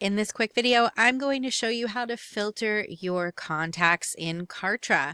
In this quick video, I'm going to show you how to filter your contacts in Kartra.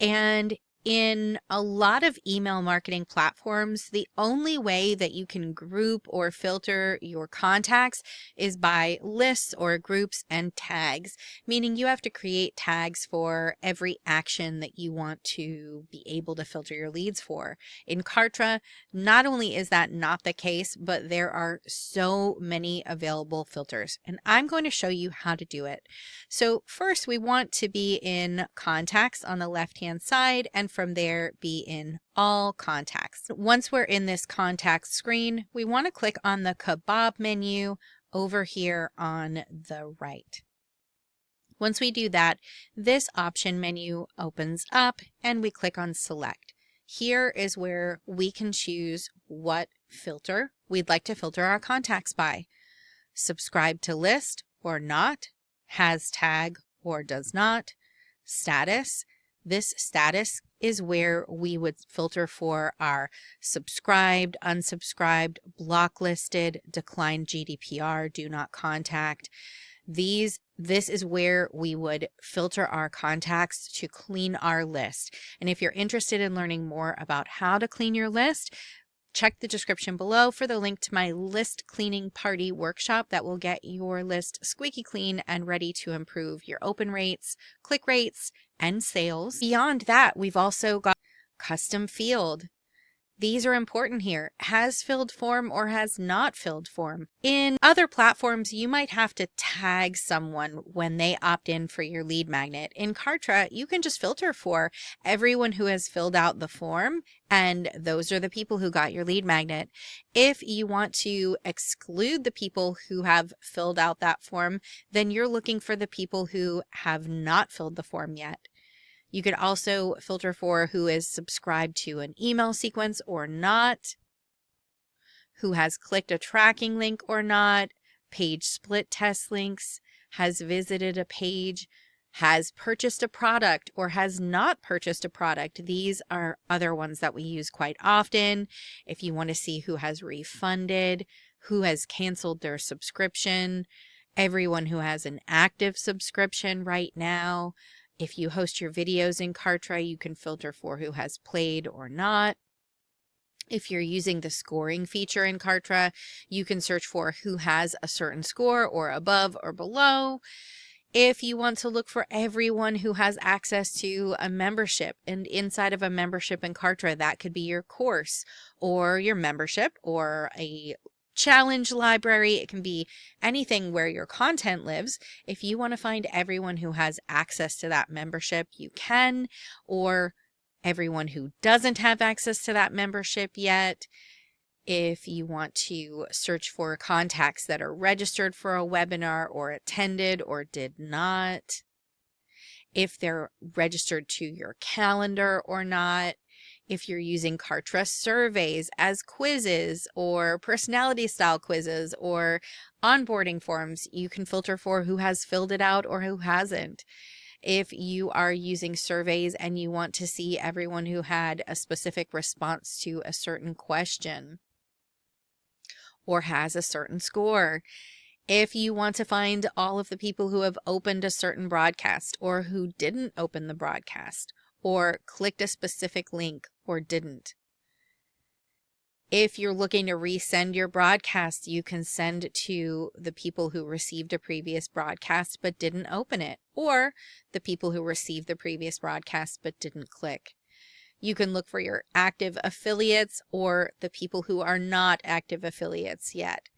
And in a lot of email marketing platforms, the only way that you can group or filter your contacts is by lists or groups and tags, meaning you have to create tags for every action that you want to be able to filter your leads for. In Kartra, not only is that not the case, but there are so many available filters, and I'm going to show you how to do it. So first, we want to be in contacts on the left-hand side, and from there be in all contacts. Once we're in this contact screen, we want to click on the kabob menu over here on the right. Once we do that, this option menu opens up and we click on select. Here is where we can choose what filter we'd like to filter our contacts by. Subscribe to list or not, has tag or does not, status. This status is where we would filter for our subscribed, unsubscribed, blocklisted, declined GDPR, do not contact. This is where we would filter our contacts to clean our list. And if you're interested in learning more about how to clean your list, check the description below for the link to my list cleaning party workshop that will get your list squeaky clean and ready to improve your open rates, click rates, and sales. Beyond that, we've also got custom field. These are important here. Has filled form or has not filled form. In other platforms, you might have to tag someone when they opt in for your lead magnet. In Kartra, you can just filter for everyone who has filled out the form, and those are the people who got your lead magnet. If you want to exclude the people who have filled out that form, then you're looking for the people who have not filled the form yet. You could also filter for who is subscribed to an email sequence or not, who has clicked a tracking link or not, page split test links, has visited a page, has purchased a product or has not purchased a product. These are other ones that we use quite often. If you want to see who has refunded, who has canceled their subscription, everyone who has an active subscription right now. If you host your videos in Kartra, you can filter for who has played or not. If you're using the scoring feature in Kartra, you can search for who has a certain score or above or below. If you want to look for everyone who has access to a membership, and inside of a membership in Kartra, that could be your course or your membership or a challenge library. It can be anything where your content lives. If you want to find everyone who has access to that membership, you can, or everyone who doesn't have access to that membership yet. If you want to search for contacts that are registered for a webinar or attended or did not, if they're registered to your calendar or not, if you're using Kartra surveys as quizzes or personality style quizzes or onboarding forms, you can filter for who has filled it out or who hasn't. If you are using surveys and you want to see everyone who had a specific response to a certain question or has a certain score. If you want to find all of the people who have opened a certain broadcast or who didn't open the broadcast or clicked a specific link or didn't. If you're looking to resend your broadcast, you can send to the people who received a previous broadcast but didn't open it, or the people who received the previous broadcast but didn't click. You can look for your active affiliates or the people who are not active affiliates yet.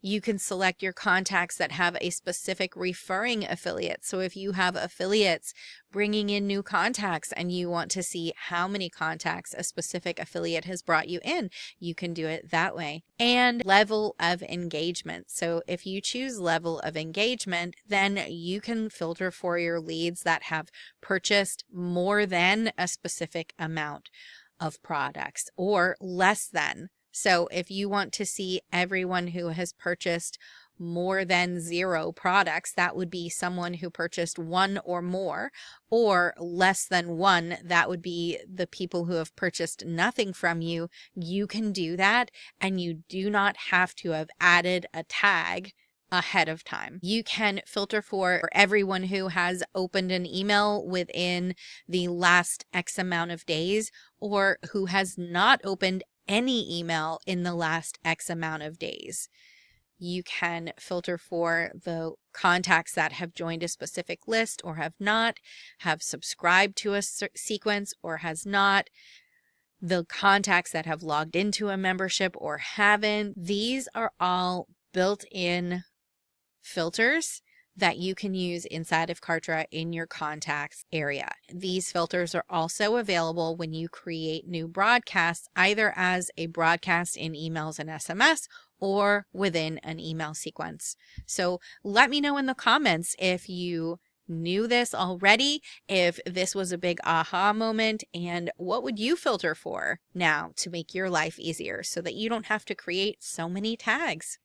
You can select your contacts that have a specific referring affiliate. So if you have affiliates bringing in new contacts and you want to see how many contacts a specific affiliate has brought you in, you can do it that way. And level of engagement. So if you choose level of engagement, then you can filter for your leads that have purchased more than a specific amount of products or less than. So if you want to see everyone who has purchased more than 0 products, that would be someone who purchased 1 or more, or less than 1, that would be the people who have purchased nothing from you. You can do that, and you do not have to have added a tag ahead of time. You can filter for everyone who has opened an email within the last X amount of days, or who has not opened any email in the last X amount of days. You can filter for the contacts that have joined a specific list or have not, have subscribed to a sequence or has not, the contacts that have logged into a membership or haven't. These are all built-in filters that you can use inside of Kartra in your contacts area. These filters are also available when you create new broadcasts, either as a broadcast in emails and SMS or within an email sequence. So let me know in the comments if you knew this already, if this was a big aha moment, and what would you filter for now to make your life easier so that you don't have to create so many tags.